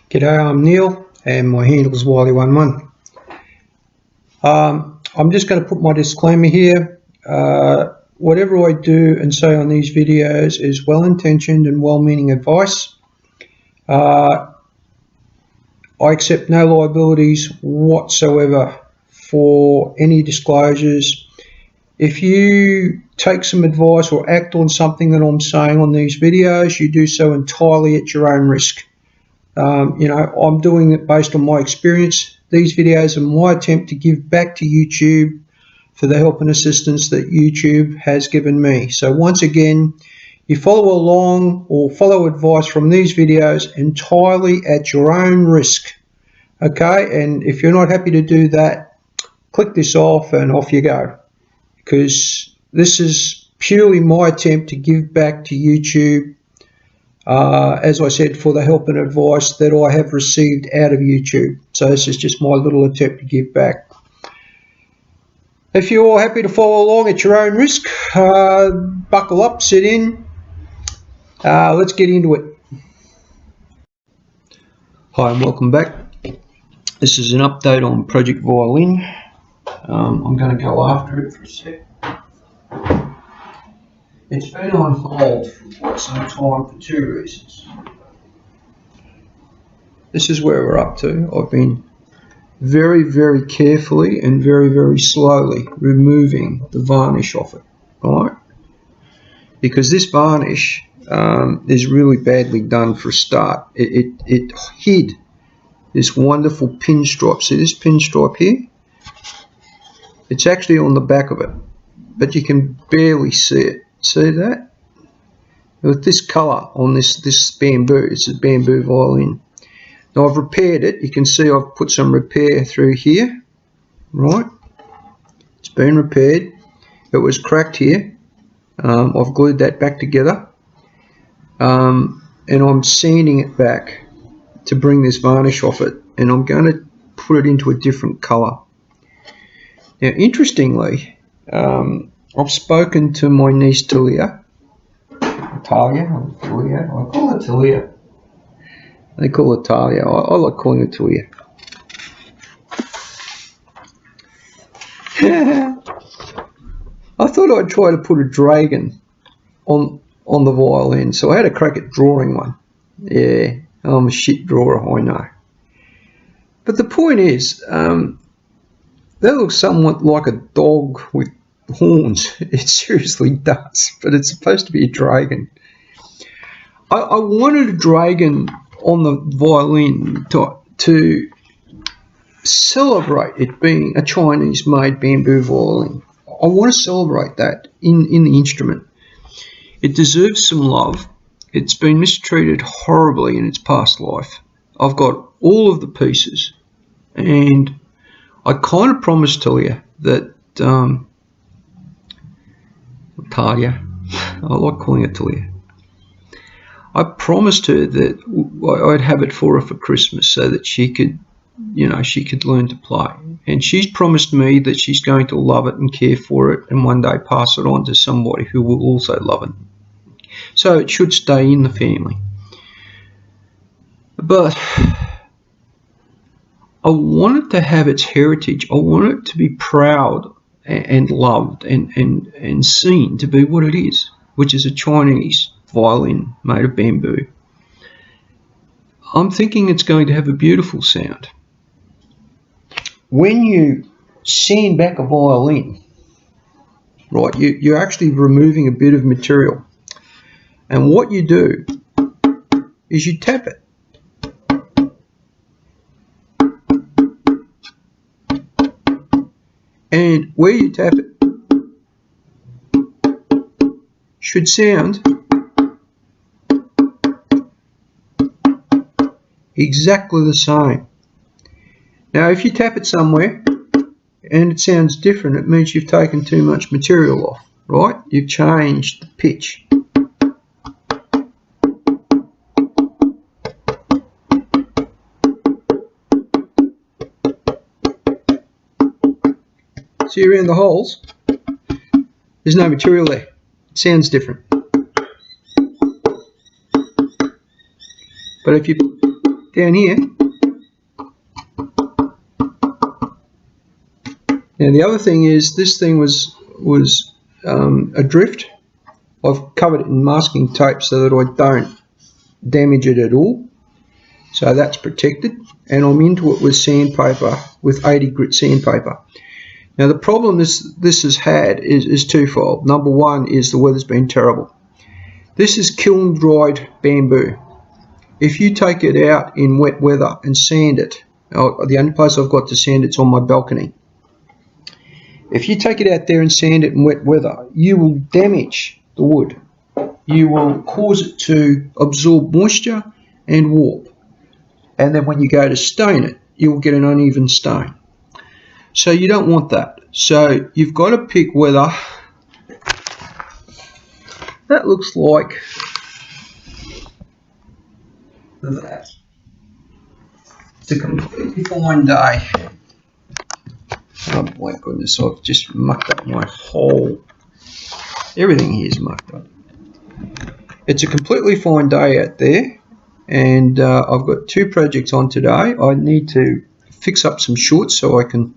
G'day, I'm Neil and my handle is Violin. I'm just going to put my disclaimer here. Whatever I do and say on these videos is well-intentioned and well-meaning advice. I accept no liabilities whatsoever for any disclosures. If you take some advice or act on something that I'm saying on these videos, you do so entirely at your own risk. I'm doing it based on my experience. These videos are my attempt to give back to YouTube for the help and assistance that YouTube has given me. So once again, you follow along or follow advice from these videos entirely at your own risk. Okay, and if you're not happy to do that, click this off and off you go. Because this is purely my attempt to give back to YouTube, as I said, for the help and advice that I have received out of YouTube. So this is just my little attempt to give back. If you're all happy to follow along at your own risk, buckle up, sit in. Let's get into it. Hi and welcome back. This is an update on Project Violin. I'm going to go after it for a sec. It's been on hold for quite some time for two reasons. This is where we're up to. I've been very, very carefully and very, very slowly removing the varnish off it, right? Because this varnish is really badly done for a start. It hid this wonderful pinstripe. See this pinstripe here? It's actually on the back of it, but you can barely see it. See that? With this colour on this bamboo, it's a bamboo violin. Now I've repaired it. You can see I've put some repair through here, right? It's been repaired. It was cracked here. I've glued that back together, and I'm sanding it back to bring this varnish off it, and I'm going to put it into a different colour. Now, interestingly, I've spoken to my niece Talia. I call her Talia. They call her Talia. I like calling her Talia. I thought I'd try to put a dragon on the violin, so I had a crack at drawing one. Yeah, I'm a shit drawer, I know. But the point is, that looks somewhat like a dog with horns. It seriously does, but it's supposed to be a dragon. I wanted a dragon on the violin to celebrate it being a Chinese-made bamboo violin. I want to celebrate that in the instrument. It deserves some love. It's been mistreated horribly in its past life. I've got all of the pieces, and I kind of promised Talia that Talia, I like calling her Talia. I promised her that I'd have it for her for Christmas so that she could, she could learn to play. And she's promised me that she's going to love it and care for it and one day pass it on to somebody who will also love it. So it should stay in the family. But I want it to have its heritage. I want it to be proud and loved and seen to be what it is, which is a Chinese violin made of bamboo. I'm thinking it's going to have a beautiful sound. When you sand back a violin, right, you're actually removing a bit of material. And what you do is you tap it. And where you tap it should sound exactly the same. Now, if you tap it somewhere and it sounds different, it means you've taken too much material off, right? You've changed the pitch. See around the holes, there's no material there. It sounds different. But if you down here. Now the other thing is, this thing was adrift. I've covered it in masking tape so that I don't damage it at all. So that's protected, and I'm into it with sandpaper, with 80 grit sandpaper. Now the problem this has had is twofold. Number one is the weather's been terrible. This is kiln dried bamboo. If you take it out in wet weather and sand it, the only place I've got to sand it's on my balcony. If you take it out there and sand it in wet weather, you will damage the wood. You will cause it to absorb moisture and warp. And then when you go to stain it, you will get an uneven stain. So you don't want that. So you've got to pick whether that looks like that. It's a completely fine day. Oh my goodness, I've just mucked up my whole, everything here is mucked up. It's a completely fine day out there, and I've got two projects on today. I need to fix up some shorts so I can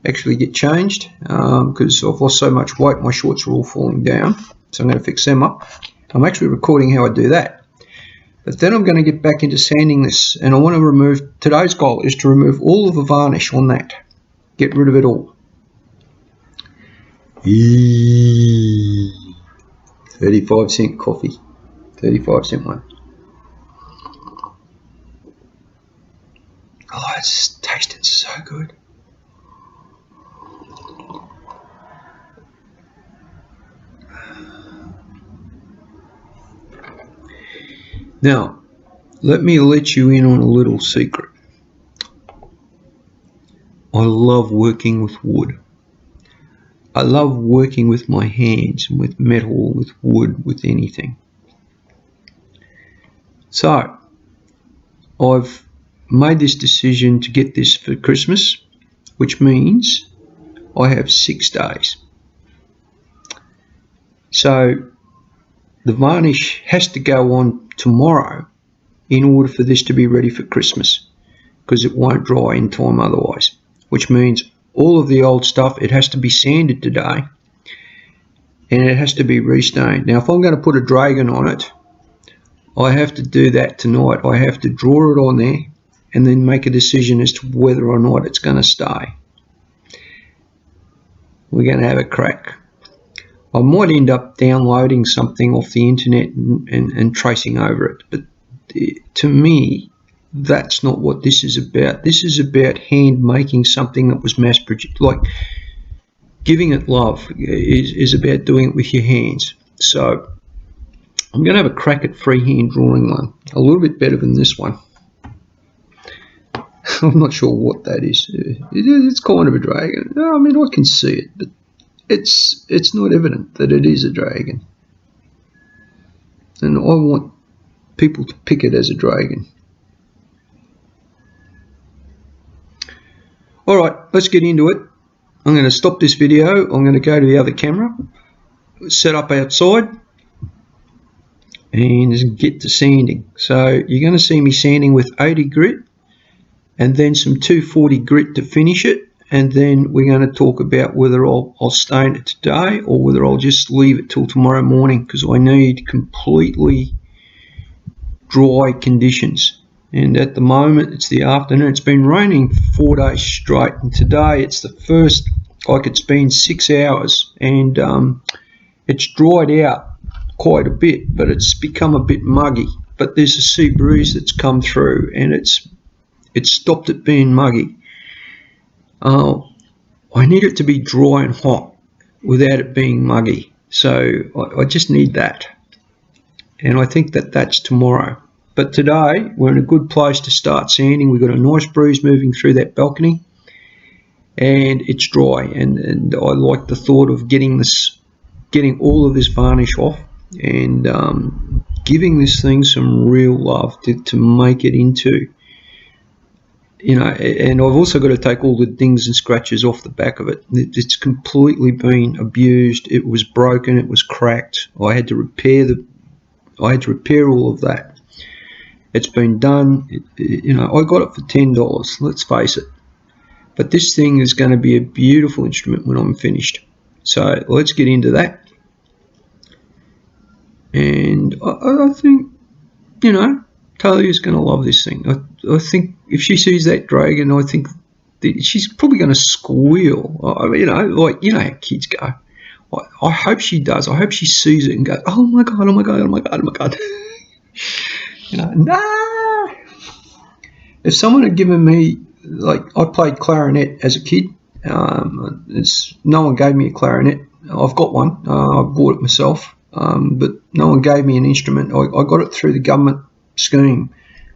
actually get changed, because I've lost so much weight, my shorts are all falling down, so I'm going to fix them up. I'm actually recording how I do that. But then I'm going to get back into sanding this, and I want to remove, today's goal is to remove all of the varnish on that. Get rid of it all. 35-cent coffee. 35-cent one. Oh, it's tasting so good. Now, let me let you in on a little secret. I love working with wood. I love working with my hands, with metal, with wood, with anything. So, I've made this decision to get this for Christmas, which means I have 6 days. So, the varnish has to go on tomorrow in order for this to be ready for Christmas, because it won't dry in time otherwise. Which means all of the old stuff, it has to be sanded today, and it has to be restained. Now, if I'm going to put a dragon on it, I have to do that tonight. I have to draw it on there and then make a decision as to whether or not it's going to stay. We're going to have a crack. I might end up downloading something off the internet and tracing over it, but to me, that's not what this is about. This is about hand making something that was mass produced. Like, giving it love is about doing it with your hands. So I'm going to have a crack at freehand drawing one, a little bit better than this one. I'm not sure what that is. It's kind of a dragon. I mean, I can see it, but it's not evident that it is a dragon. And I want people to pick it as a dragon. Alright, let's get into it. I'm going to stop this video. I'm going to go to the other camera, set up outside, and get to sanding. So you're going to see me sanding with 80 grit and then some 240 grit to finish it, and then we're going to talk about whether I'll stain it today or whether I'll just leave it till tomorrow morning, because I need completely dry conditions. And at the moment it's the afternoon. It's been raining 4 days straight, and today it's the first, like, it's been 6 hours, and it's dried out quite a bit, but it's become a bit muggy. But there's a sea breeze that's come through, and it's stopped it being muggy. I need it to be dry and hot without it being muggy, so I just need that, and I think that that's tomorrow. But today we're in a good place to start sanding. We've got a nice breeze moving through that balcony, and it's dry, and I like the thought of getting all of this varnish off and giving this thing some real love to make it into, you know. And I've also got to take all the dings and scratches off the back of it. It's completely been abused. It was broken, it was cracked. I had to repair all of that. It's been done. You know, I got it for $10. Let's face it. But this thing is going to be a beautiful instrument when I'm finished. So let's get into that. And I think, you know, Talia's going to love this thing. I think if she sees that dragon, I think she's probably going to squeal. You know, like, you know how kids go. I hope she does. I hope she sees it and goes, oh my God, oh my God, oh my God, oh my God. You know, nah. If someone had given me, like, I played clarinet as a kid. No one gave me a clarinet. I've got one. I bought it myself. But no one gave me an instrument. I got it through the government scheme,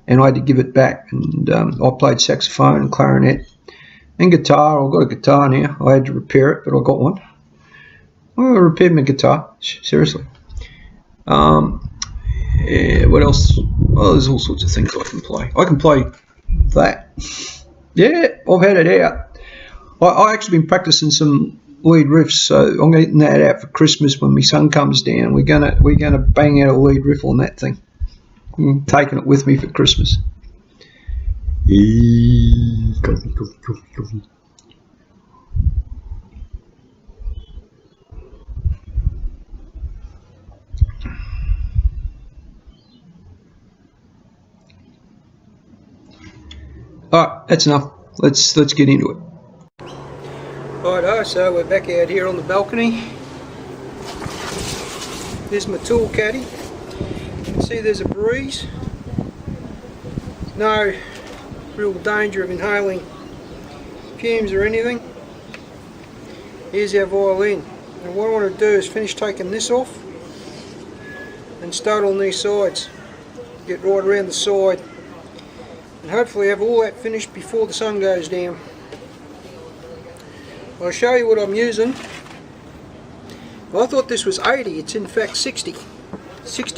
and I had to give it back. And I played saxophone and clarinet and guitar. I've got a guitar now. I had to repair it, but I got one. I repaired my guitar, seriously. Yeah, what else? Oh, there's all sorts of things I can play. I can play that. Yeah, I've had it out. I actually been practicing some lead riffs, so I'm getting that out for Christmas when my son comes down. We're gonna bang out a lead riff on that thing. I'm taking it with me for Christmas. Alright, that's enough. Let's get into it. Righto, so we're back out here on the balcony. There's my tool caddy. You can see there's a breeze. No real danger of inhaling fumes or anything. Here's our violin. And what I want to do is finish taking this off and start on these sides. Get right around the side. And hopefully have all that finished before the sun goes down. I'll show you what I'm using. Well, I thought this was 80, it's in fact 60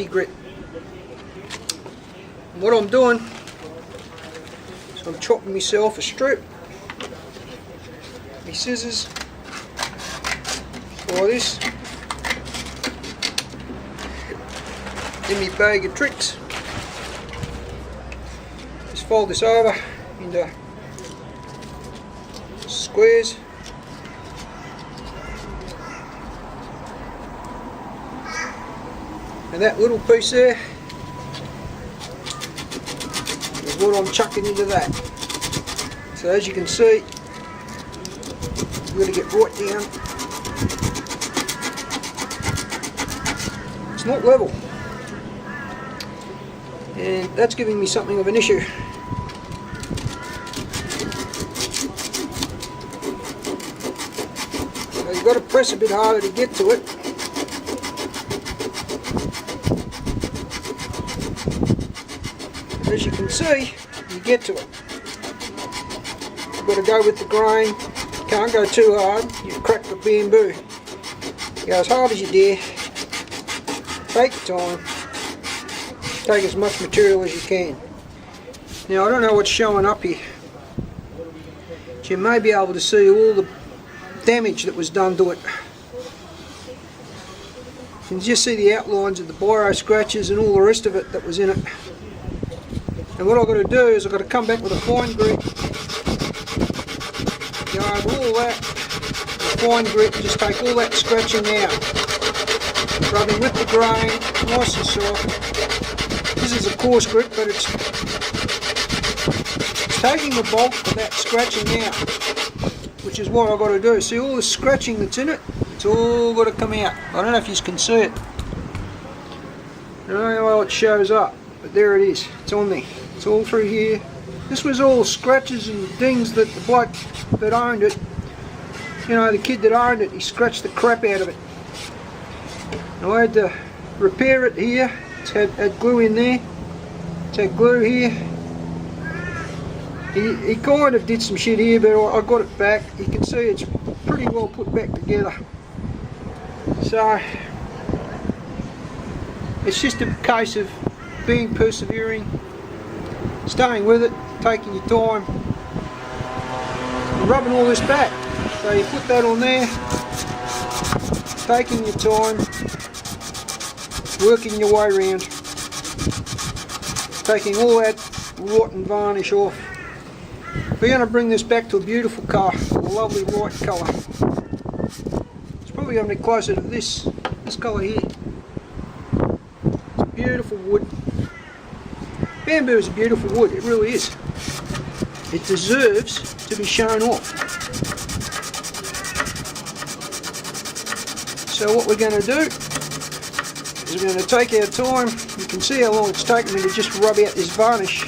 grit. And what I'm doing is I'm chopping myself a strip, my scissors, like this, in my bag of tricks. Just fold this over into squares. And that little piece there is what I'm chucking into that. So as you can see, I'm going to get right down. It's not level. And that's giving me something of an issue. So you've got to press a bit harder to get to it. As you can see, you get to it. You've got to go with the grain. Can't go too hard. You crack the bamboo. Go as hard as you dare. Take your time. Take as much material as you can. Now I don't know what's showing up here. But you may be able to see all the damage that was done to it. You can just see the outlines of the biro scratches and all the rest of it that was in it. And what I've got to do is I've got to come back with a fine grit, go over all that, with a fine grit, and just take all that scratching out. Rubbing with the grain, nice and soft. This is a coarse grit, but it's taking the bulk of that scratching out, which is what I've got to do. See all the scratching that's in it? It's all got to come out. I don't know if you can see it. I don't know how it shows up, but there it is. It's on there. It's all through here. This was all scratches and dings that the bloke that owned it, you know, the kid that owned it, he scratched the crap out of it. And I had to repair it here. It's had glue in there. It's had glue here. He kind of did some shit here, but I got it back. You can see it's pretty well put back together. So it's just a case of being persevering, staying with it, taking your time, and rubbing all this back. So you put that on there, taking your time, working your way around. taking all that rotten varnish off. We're going to bring this back to a beautiful colour, a lovely white colour. It's probably going to be closer to this colour here. It's a beautiful wood. Bamboo is a beautiful wood, it really is. It deserves to be shown off. So what we're going to do is we're going to take our time. You can see how long it's taken me to just rub out this varnish.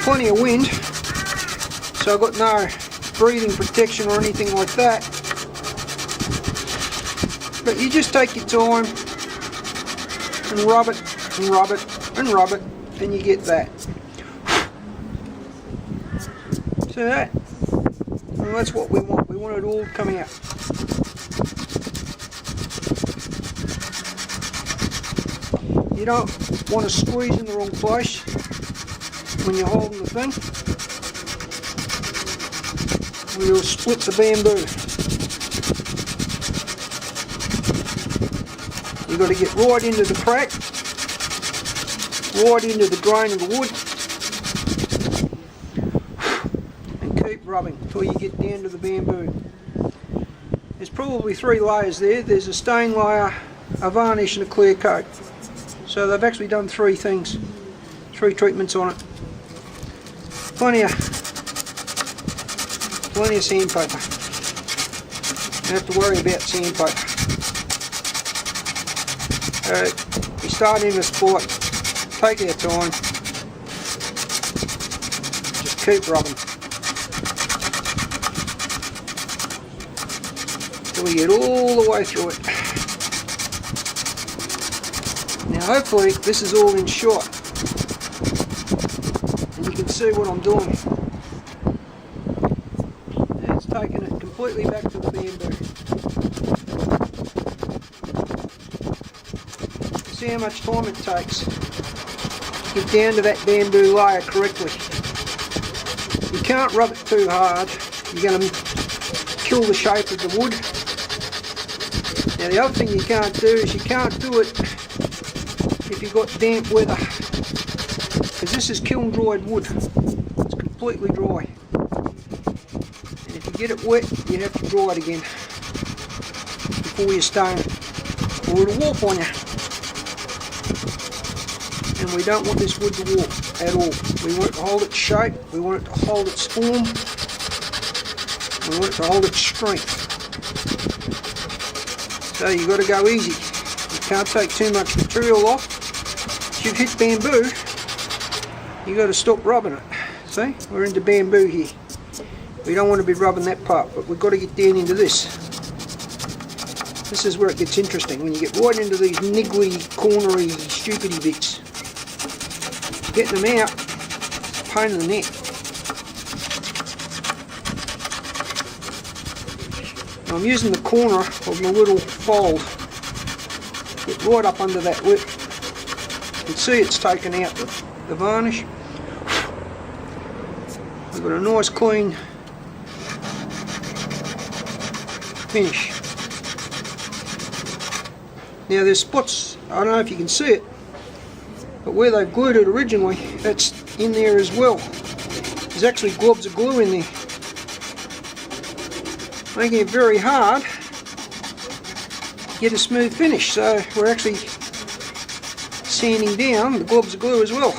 Plenty of wind, so I've got no breathing protection or anything like that. But you just take your time and rub it and rub it and rub it, and you get that. So that's what we want. We want it all coming out. You don't want to squeeze in the wrong place when you're holding the thing. We'll split the bamboo. You've got to get right into the crack, right into the grain of the wood, and keep rubbing until you get down to the bamboo. There's probably 3 layers there. There's a stain layer, a varnish and a clear coat. So they've actually done 3 things, 3 treatments on it. Plenty of sandpaper. You don't have to worry about sandpaper. We start in a spot, take our time, just keep rubbing till we get all the way through it. Now hopefully this is all in shot and you can see what I'm doing. Now it's taking it completely back to the bamboo. See how much time it takes to get down to that bamboo layer correctly. You can't rub it too hard, you're going to kill the shape of the wood. Now the other thing you can't do is you can't do it if you've got damp weather, because this is kiln dried wood. It's completely dry, and if you get it wet you have to dry it again before you stone it, or it'll warp on you. And we don't want this wood to warp at all. We want it to hold its shape, we want it to hold its form, we want it to hold its strength. So you've got to go easy. You can't take too much material off. If you've hit bamboo, you've got to stop rubbing it. See, we're into bamboo here. We don't want to be rubbing that part, but we've got to get down into this. This is where it gets interesting, when you get right into these niggly, cornery, stupidity bits. Getting them out, pain in the neck. Now I'm using the corner of my little fold. Get right up under that lip. You can see it's taken out the varnish. We've got a nice clean finish. Now there's spots, I don't know if you can see it, but where they've glued it originally, that's in there as well. There's actually globs of glue in there, making it very hard to get a smooth finish. So we're actually sanding down the globs of glue as well.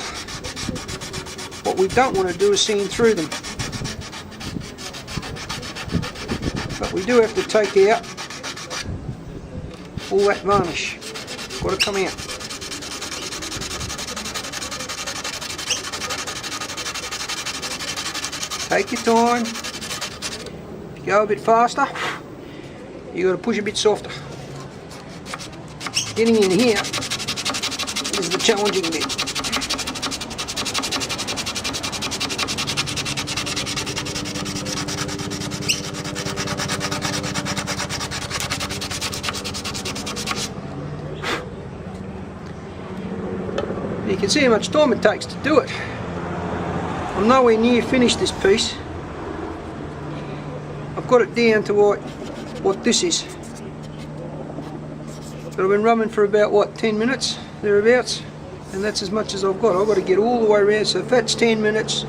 What we don't want to do is sand through them, but we do have to take out all that varnish. Got to come out. Take your time. If you go a bit faster, you got to push a bit softer. Getting in here is the challenging bit. You can see how much time it takes to do it. I'm nowhere near finished this piece. I've got it down to what this is. But I've been rubbing for about, what, 10 minutes, thereabouts. and that's as much as I've got. I've got to get all the way around. So if that's 10 minutes,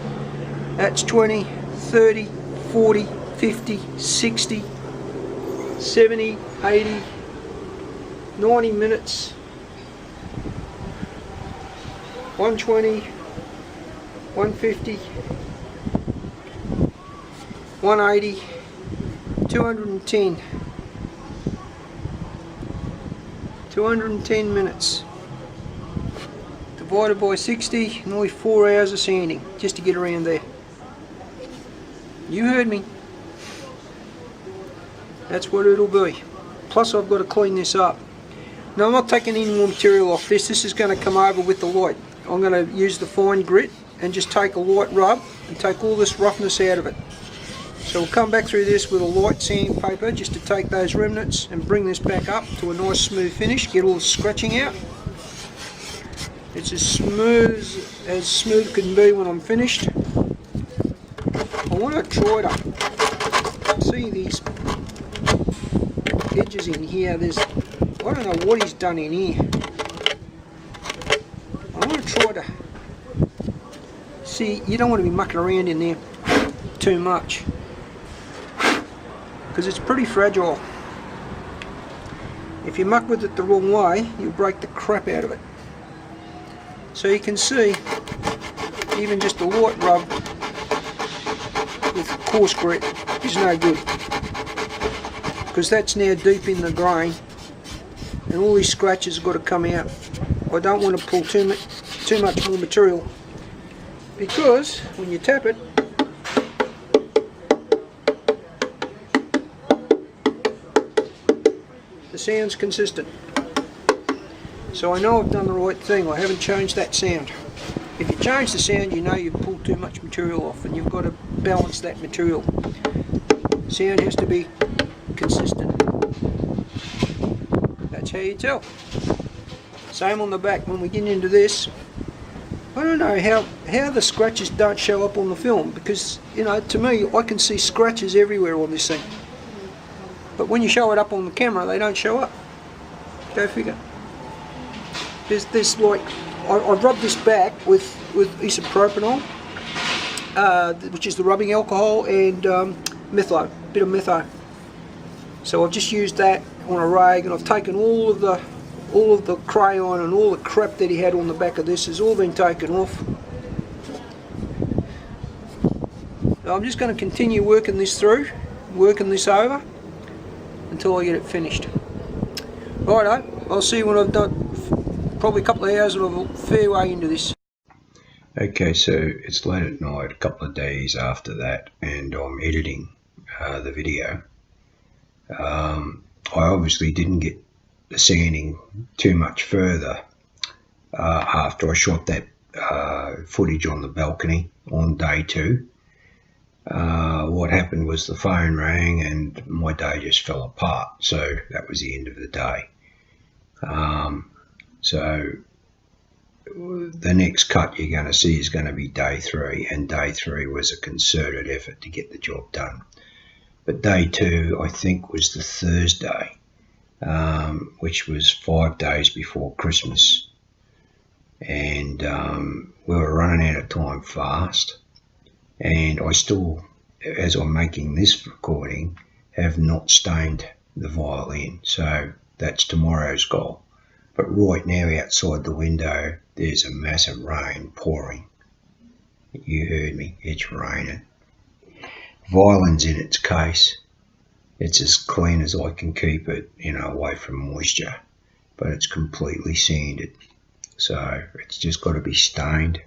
that's 20, 30, 40, 50, 60, 70, 80, 90 minutes, 120, 150, 180, 210. 210 minutes divided by 60, nearly 4 hours of sanding just to get around there. You heard me. That's what it'll be. Plus I've got to clean this up. Now I'm not taking any more material off this. This is going to come over with the light. I'm going to use the fine grit and just take a light rub and take all this roughness out of it. So we'll come back through this with a light sandpaper just to take those remnants and bring this back up to a nice smooth finish, get all the scratching out. It's as smooth can be when I'm finished. I want to try to see these edges in here. I don't know what he's done in here. I want to try to see, you don't want to be mucking around in there too much, because it's pretty fragile. If you muck with it the wrong way, you'll break the crap out of it. So you can see, even just a light rub with coarse grit is no good, because that's now deep in the grain and all these scratches have got to come out. I don't want to pull too much more material, because when you tap it, the sound's consistent. So I know I've done the right thing. I haven't changed that sound. If you change the sound, you know you've pulled too much material off, and you've got to balance that material. Sound has to be consistent. That's how you tell. Same on the back. When we get into this, I don't know how the scratches don't show up on the film, because, you know, to me, I can see scratches everywhere on this thing. But when you show it up on the camera, they don't show up. Go figure. There's like, I've rubbed this back with isopropanol, which is the rubbing alcohol, and metho, a bit of metho. So I've just used that on a rag, and I've taken all of the crayon and all the crap that he had on the back of this has all been taken off. So I'm just going to continue working this through, working this over, until I get it finished. Righto, I'll see you when I've done probably a couple of hours and I'm a fair way into this. Okay, so it's late at night, a couple of days after that, and I'm editing the video. I obviously didn't get the sanding too much further after I shot that footage on the balcony on day 2. What happened was the phone rang and my day just fell apart, so that was the end of the day. So the next cut you're going to see is going to be day 3, and day 3 was a concerted effort to get the job done. But day 2, I think, was the Thursday, which was 5 days before Christmas, and we were running out of time fast, and I still, as I'm making this recording, have not stained the violin, so that's tomorrow's goal. But right now outside the window there's a massive rain pouring. You heard me, it's raining. Violin's in its case. It's as clean as I can keep it, you know, away from moisture, but it's completely sanded, so it's just got to be stained.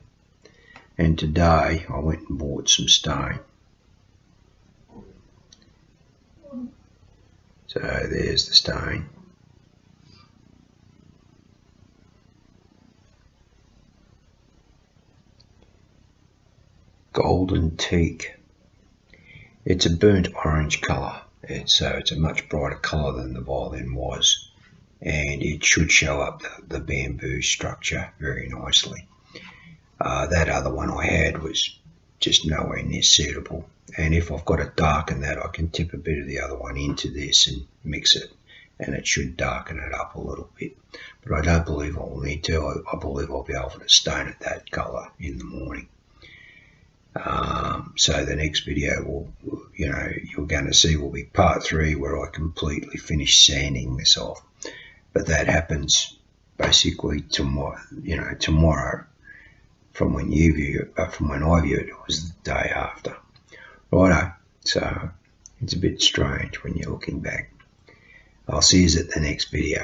And today I went and bought some stain. So there's the stain. Golden teak. It's a burnt orange colour. It's a much brighter colour than the violin was, and it should show up the bamboo structure very nicely. That other one I had was just nowhere near suitable, and if I've got to darken that, I can tip a bit of the other one into this and mix it, and it should darken it up a little bit. but I don't believe I'll need to. I believe I'll be able to stone it that colour in the morning. So the next video will, you're going to see will be part 3, where I completely finish sanding this off. But that happens basically tomorrow. Tomorrow, from when you view it, from when I viewed it, was the day after. Righto. So it's a bit strange when you're looking back. I'll see you at the next video.